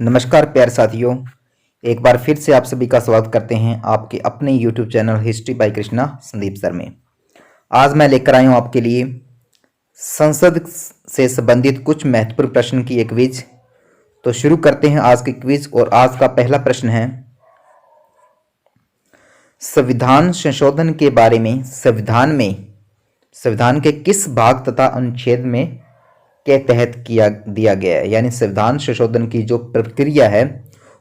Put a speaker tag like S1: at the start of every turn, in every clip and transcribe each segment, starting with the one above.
S1: नमस्कार प्यारे साथियों, एक बार फिर से आप सभी का स्वागत करते हैं आपके अपने YouTube channel history by Krishna Sandeep sir में। आज मैं लेकर आया हूं आपके लिए संसद से संबंधित कुछ महत्वपूर्ण प्रश्न की एक क्विज। तो शुरू करते हैं आज की क्विज और आज का पहला प्रश्न है, संविधान संशोधन के बारे में संविधान के किस भाग तथा अनुच्छेद में के तहत दिया गया है। यानी संविधान संशोधन की जो प्रक्रिया है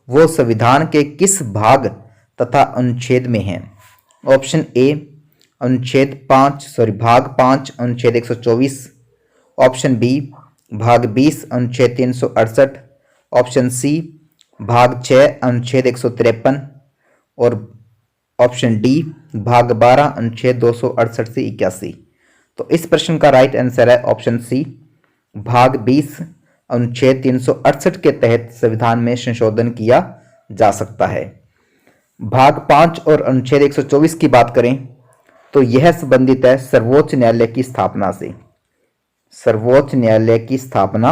S1: वो संविधान के किस भाग तथा अनुच्छेद में है। ऑप्शन ए भाग 5 अनुच्छेद 124, ऑप्शन बी भाग 20 अनुच्छेद 368, ऑप्शन सी भाग 6 अनुच्छेद 153 और ऑप्शन डी भाग 12 अनुच्छेद 268 से 81। तो इस प्रश्न का राइट आंसर है ऑप्शन सी, भाग 20 अनुच्छेद 368 के तहत संविधान में संशोधन किया जा सकता है। भाग 5 और अनुच्छेद 124 की बात करें तो यह संबंधित है सर्वोच्च न्यायालय की स्थापना से। सर्वोच्च न्यायालय की स्थापना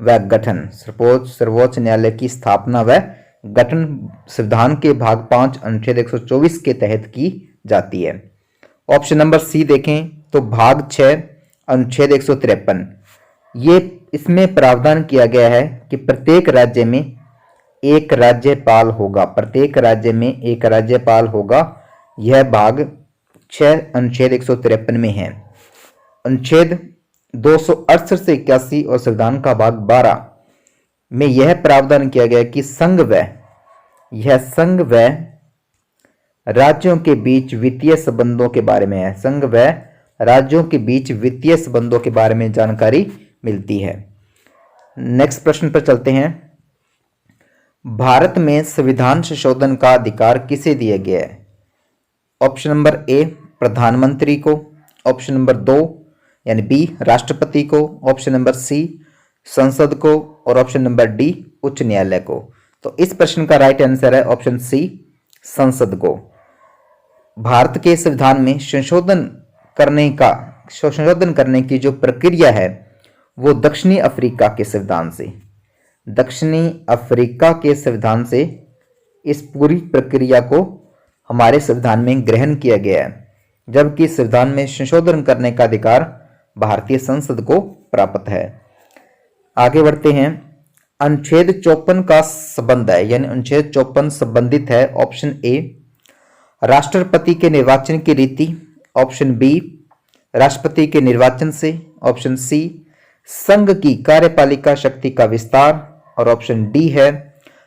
S1: व गठन, सर्वोच्च न्यायालय की स्थापना व गठन संविधान के भाग 5 अनुच्छेद 124 के तहत की जाती है। ऑप्शन नंबर सी देखें तो भाग 6 अनुच्छेद 153, ये इसमें प्रावधान किया गया है कि प्रत्येक राज्य में एक राज्यपाल होगा, प्रत्येक राज्य में एक राज्यपाल होगा। यह भाग 6 अनुच्छेद 153 में है। अनुच्छेद 268 से 81 और संविधान का भाग 12 में यह प्रावधान किया गया कि संघ व राज्यों के बीच वित्तीय संबंधों के बारे में है। संघ व राज्यों के बीच वित्तीय संबंधों के बारे में जानकारी मिलती है। नेक्स्ट प्रश्न पर चलते हैं। भारत में संविधान संशोधन का अधिकार किसे दिया गया है। ऑप्शन नंबर ए प्रधानमंत्री को, ऑप्शन नंबर 2 यानी बी राष्ट्रपति को, ऑप्शन नंबर सी संसद को और ऑप्शन नंबर डी उच्च न्यायालय को। तो इस प्रश्न का राइट आंसर है ऑप्शन सी संसद को। भारत के संविधान में संशोधन करने की जो प्रक्रिया है वो दक्षिणी अफ्रीका के संविधान से इस पूरी प्रक्रिया को हमारे संविधान में ग्रहण किया गया है, जबकि संविधान में संशोधन करने का अधिकार भारतीय संसद को प्राप्त है। आगे बढ़ते हैं। अनुच्छेद 54 का संबंध है, यानी अनुच्छेद 54 संबंधित है। ऑप्शन ए राष्ट्रपति के निर्वाचन की रीति, ऑप्शन बी राष्ट्रपति के निर्वाचन से, ऑप्शन सी संघ की कार्यपालिका शक्ति का विस्तार और ऑप्शन डी है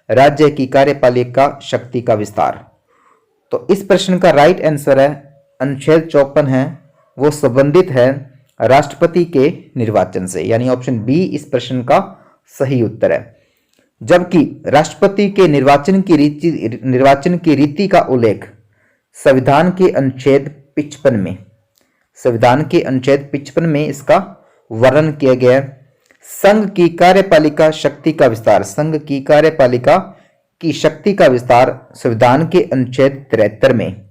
S1: राज्य की कार्यपालिका शक्ति का विस्तार। तो इस प्रश्न का राइट आंसर है अनुच्छेद 54 है वो संबंधित है राष्ट्रपति के निर्वाचन से, यानी ऑप्शन बी इस प्रश्न का सही उत्तर है। जबकि राष्ट्रपति के निर्वाचन की रीति का उल्लेख संविधान के अनुच्छेद 55 में इसका वर्णन किया गया। संघ की कार्यपालिका शक्ति का विस्तार, संघ की कार्यपालिका की शक्ति का विस्तार संविधान के अनुच्छेद 73 में,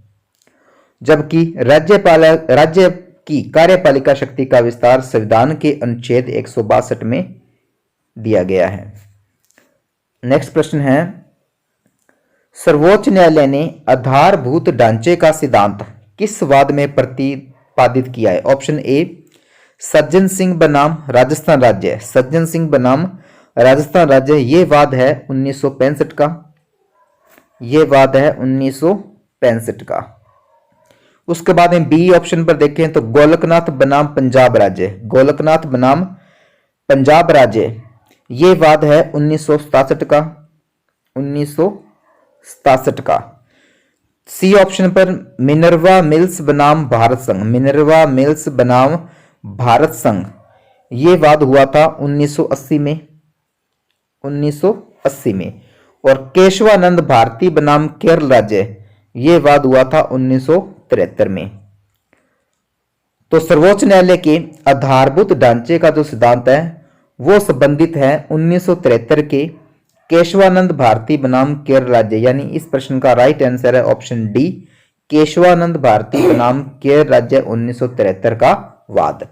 S1: जबकि राज्य की कार्यपालिका शक्ति का विस्तार संविधान के अनुच्छेद 162 में दिया गया है। नेक्स्ट प्रश्न है, सर्वोच्च न्यायालय ने आधारभूत ढांचे का सिद्धांत किस वाद में प्रतिपादित किया है। ऑप्शन ए सज्जन सिंह बनाम राजस्थान राज्य, सज्जन सिंह बनाम राजस्थान राज्य, ये वाद है 1965 का, ये वाद है 1965 का। उसके बाद में बी ऑप्शन पर देखें तो गोलकनाथ बनाम पंजाब राज्य, गोलकनाथ बनाम पंजाब राज्य, ये वाद है 1967 का, 1967 का। सी ऑप्शन पर मिनर्वा मिल्स बनाम भारत संघ, मिनर्वा मिल्स बनाम भारत संघ, ये वाद हुआ था 1980 में, 1980 में। और केशवानंद भारती बनाम केरल राज्य, ये वाद हुआ था 1973 में। तो सर्वोच्च न्यायालय के आधारभूत ढांचे का जो सिद्धांत है वो संबंधित है 1973 के केशवानंद भारती बनाम केरल राज्य, यानी इस प्रश्न का राइट आंसर है ऑप्शन डी केशवानंद भारती बनाम केरल राज्य 1973 का वाद।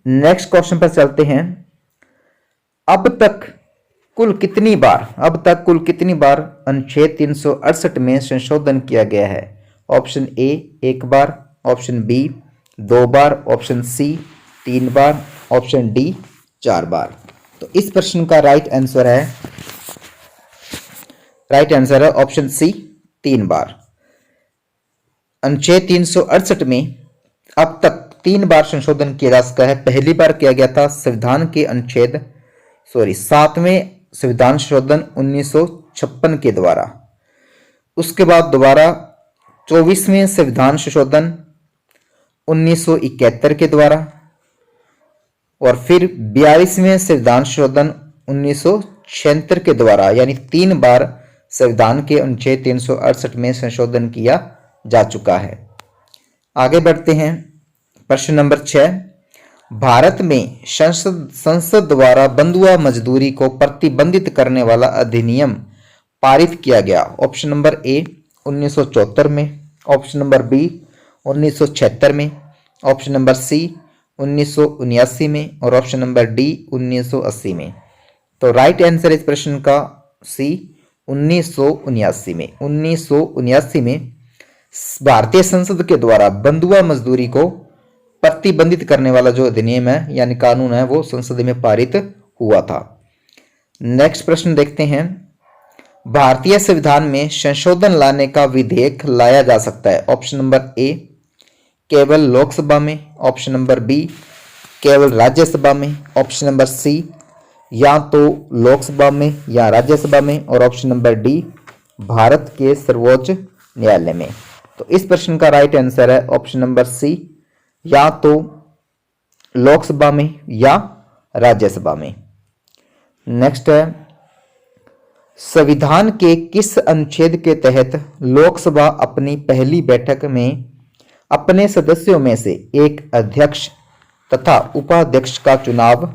S1: नेक्स्ट क्वेश्चन पर चलते हैं। अब तक कुल कितनी बार, अब तक कुल कितनी बार अनुच्छेद 368 में संशोधन किया गया है? ऑप्शन ए 1 बार, ऑप्शन बी 2 बार, ऑप्शन सी 3 बार, ऑप्शन डी 4 बार। तो इस प्रश्न का राइट आंसर है ऑप्शन सी 3 बार। अनुच्छेद 368 में अब तक 3 बार संशोधन किया जा सका है। पहली बार किया गया था संविधान के अनुच्छेद 7वें संविधान संशोधन 1956 के द्वारा। उसके बाद दोबारा 24वें संविधान संशोधन 1971 के द्वारा, और फिर 42वें संविधान संशोधन 1976 के द्वारा, यानी 3 बार संविधान के अनुच्छेद 368 में संशोधन किया जा चुका है। आगे बढ़ते हैं। प्रश्न नंबर 6, भारत में संसद द्वारा बंधुआ मजदूरी को प्रतिबंधित करने वाला अधिनियम पारित किया गया। ऑप्शन नंबर ए 1974 में, ऑप्शन नंबर बी 1976 में, ऑप्शन नंबर सी 1979 में, और ऑप्शन नंबर डी 1980 में। तो राइट आंसर इस प्रश्न का सी 1979 में। 1979 में भारतीय संसद के द्वारा बंधुआ मजदूरी को प्रतिबंधित करने वाला जो अधिनियम है यानी कानून है वो संसद में पारित हुआ था। नेक्स्ट प्रश्न देखते हैं। भारतीय संविधान में संशोधन लाने का विधेयक लाया जा सकता है। ऑप्शन नंबर ए केवल लोकसभा में, ऑप्शन नंबर बी केवल राज्यसभा में, ऑप्शन नंबर सी या तो लोकसभा में या राज्यसभा में, और ऑप्शन नंबर डी भारत के सर्वोच्च न्यायालय में। तो इस प्रश्न का राइट आंसर है ऑप्शन नंबर सी, या तो लोकसभा में या राज्यसभा में। नेक्स्ट है, संविधान के किस अनुच्छेद के तहत लोकसभा अपनी पहली बैठक में अपने सदस्यों में से एक अध्यक्ष तथा उपाध्यक्ष का चुनाव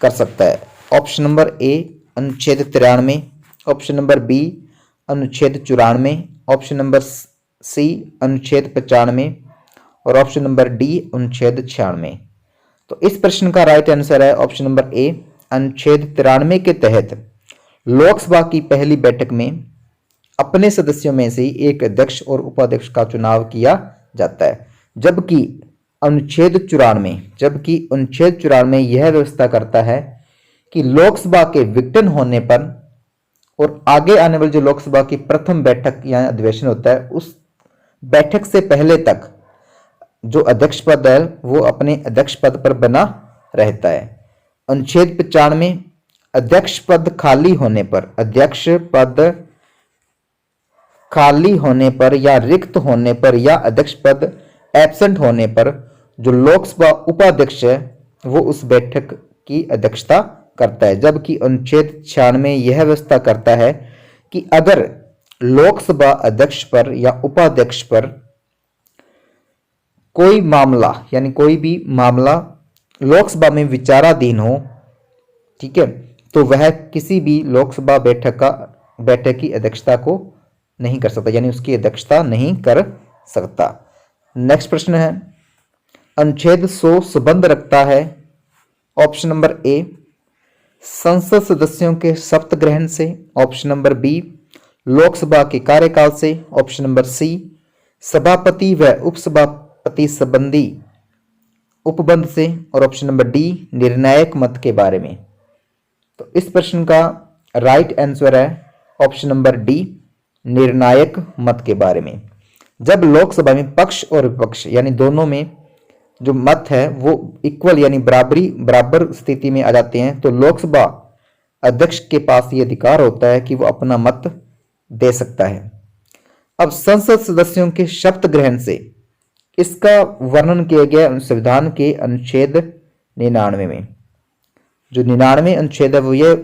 S1: कर सकता है? ऑप्शन नंबर ए अनुच्छेद 93, ऑप्शन नंबर बी अनुच्छेद 94, ऑप्शन नंबर सी अनुच्छेद 95, और ऑप्शन नंबर डी अनुच्छेद 96। तो इस प्रश्न का राइट आंसर है ऑप्शन नंबर ए अनुच्छेद 93 के तहत लोकसभा की पहली बैठक में अपने सदस्यों में से एक अध्यक्ष और उपाध्यक्ष का चुनाव किया जाता है। जबकि अनुच्छेद 94 यह व्यवस्था करता है कि लोकसभा के विघटन होने पर और आगे आने वाली जो लोकसभा की प्रथम बैठक या अधिवेशन होता है उस बैठक से पहले तक जो अध्यक्ष पद है वो अपने अध्यक्ष पद पर बना रहता है। अनुच्छेद 95 अध्यक्ष पद खाली होने पर या रिक्त होने पर या अध्यक्ष पद एब्सेंट होने पर जो लोकसभा उपाध्यक्ष है वो उस बैठक की अध्यक्षता करता है। जबकि अनुच्छेद 96 यह व्यवस्था करता है कि अगर लोकसभा अध्यक्ष पर या उपाध्यक्ष पर कोई भी मामला लोकसभा में विचाराधीन हो, ठीक है, तो वह किसी भी लोकसभा बैठक की अध्यक्षता को नहीं कर सकता, यानी उसकी अध्यक्षता नहीं कर सकता। नेक्स्ट प्रश्न है, अनुच्छेद 100 संबंध रखता है। ऑप्शन नंबर ए संसद सदस्यों के शपथ ग्रहण से, ऑप्शन नंबर बी लोकसभा के कार्यकाल से, ऑप्शन नंबर सी सभापति व उपसभापति संबंधी उपबंध से, और ऑप्शन नंबर डी निर्णायक मत के बारे में। तो इस प्रश्न का राइट आंसर है ऑप्शन नंबर डी निर्णायक मत के बारे में। जब लोकसभा में पक्ष और विपक्ष यानी दोनों में जो मत है वो इक्वल यानी बराबर स्थिति में आ जाते हैं तो लोकसभा अध्यक्ष के पास ये अधिकार होता है कि वो अपना मत दे सकता है। अब संसद सदस्यों के शपथ ग्रहण से इसका वर्णन किया गया संविधान के अनुच्छेद 99 में। जो 99 अनुच्छेद है वो ये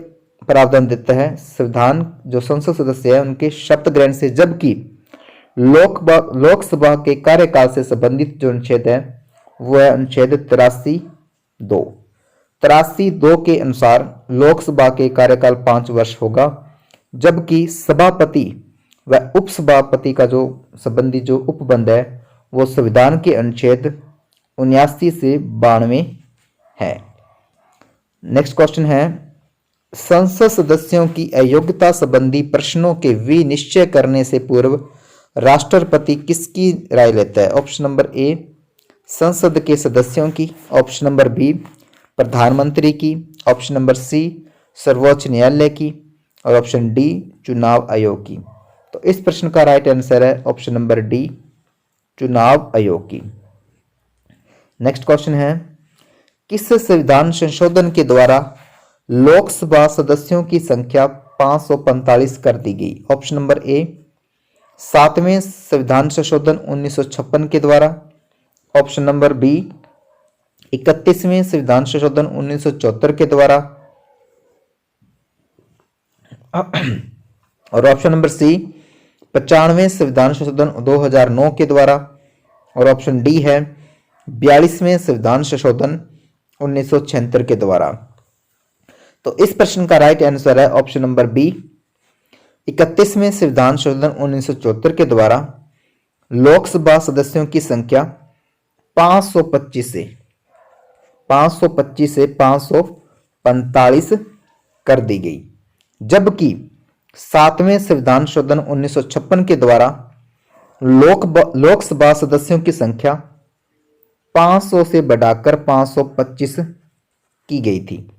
S1: प्रावधान देता है संविधान जो संसद सदस्य है उनके शपथ ग्रहण से, जबकि लोकसभा के कार्यकाल से संबंधित जो अनुच्छेद है वो है अनुच्छेद 83(2) के अनुसार लोकसभा के कार्यकाल 5 वर्ष होगा, जबकि सभापति व उपसभापति का जो संबंधी जो उपबंध है वो संविधान के अनुच्छेद 79 से 92 है। नेक्स्ट क्वेश्चन है, संसद सदस्यों की अयोग्यता संबंधी प्रश्नों के विनिश्चय करने से पूर्व राष्ट्रपति किसकी राय लेता है? ऑप्शन नंबर ए संसद के सदस्यों की, ऑप्शन नंबर बी प्रधानमंत्री की, ऑप्शन नंबर सी सर्वोच्च न्यायालय की और ऑप्शन डी चुनाव आयोग की। तो इस प्रश्न का राइट आंसर है ऑप्शन नंबर डी चुनाव आयोग की। नेक्स्ट क्वेश्चन है, किस संविधान संशोधन के द्वारा लोकसभा सदस्यों की संख्या 545 कर दी गई? ऑप्शन नंबर ए 7वें संविधान संशोधन 1956 के द्वारा, ऑप्शन नंबर बी 31वें संविधान संशोधन 1974 के द्वारा और ऑप्शन नंबर सी 95वें संविधान संशोधन 2009 के द्वारा और ऑप्शन डी है 42वें संविधान संशोधन 1976 के द्वारा। तो इस प्रश्न का राइट आंसर है ऑप्शन नंबर बी 31वें संविधान संशोधन 1974 के द्वारा लोकसभा सदस्यों की संख्या 525 से 545 कर दी गई, जबकि 7वें संविधान संशोधन 1956 के द्वारा लोकसभा सदस्यों की संख्या 500 से बढ़ाकर 525 की गई थी,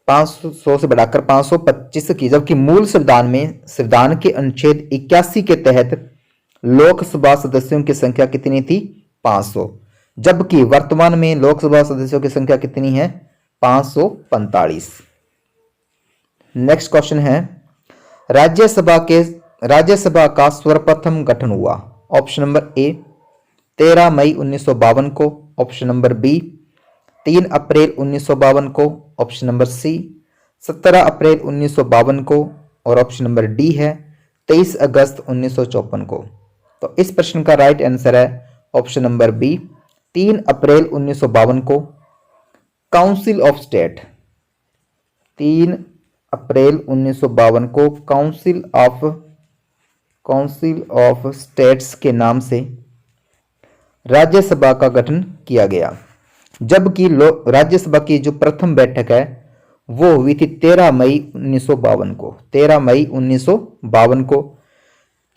S1: 500 से बढ़ाकर 525 की, जबकि मूल संविधान के अनुच्छेद 81 के तहत लोकसभा सदस्यों की संख्या कितनी थी? 500, जबकि वर्तमान में लोकसभा सदस्यों की संख्या कितनी है? 545। नेक्स्ट क्वेश्चन है, राज्यसभा का सर्वप्रथम गठन हुआ? ऑप्शन नंबर ए 13 मई 1952 को, ऑप्शन नंबर बी 3 अप्रैल 1952 को, ऑप्शन नंबर सी 17 अप्रैल 1952 को और ऑप्शन नंबर डी है 23 अगस्त 1954 को। तो इस प्रश्न का राइट आंसर है ऑप्शन नंबर बी 3 अप्रैल 1952 को काउंसिल ऑफ स्टेट, 3 अप्रैल 1952 को काउंसिल ऑफ स्टेट्स के नाम से राज्यसभा का गठन किया गया, जबकि राज्यसभा की जो प्रथम बैठक है वो हुई थी 13 मई 1952 को, 13 मई 1952 को,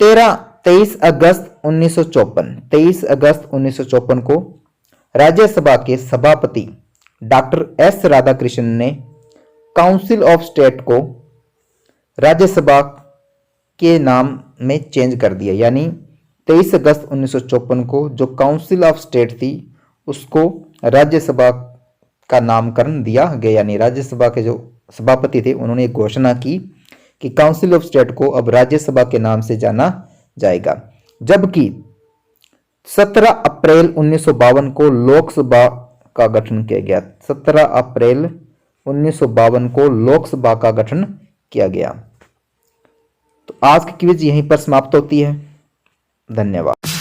S1: 23 अगस्त 1954 को राज्यसभा के सभापति डॉक्टर एस राधाकृष्णन ने काउंसिल ऑफ स्टेट को राज्यसभा के नाम में चेंज कर दिया, यानी 23 अगस्त 1954 को जो काउंसिल ऑफ स्टेट थी उसको राज्यसभा का नामकरण दिया गया, यानी राज्यसभा के जो सभापति थे उन्होंने घोषणा की कि काउंसिल ऑफ स्टेट को अब राज्यसभा के नाम से जाना जाएगा, जबकि 17 अप्रैल 1952 को लोकसभा का गठन किया गया, 17 अप्रैल 1952 को लोकसभा का गठन किया गया। तो आज की क्विज यहीं पर समाप्त होती है। धन्यवाद।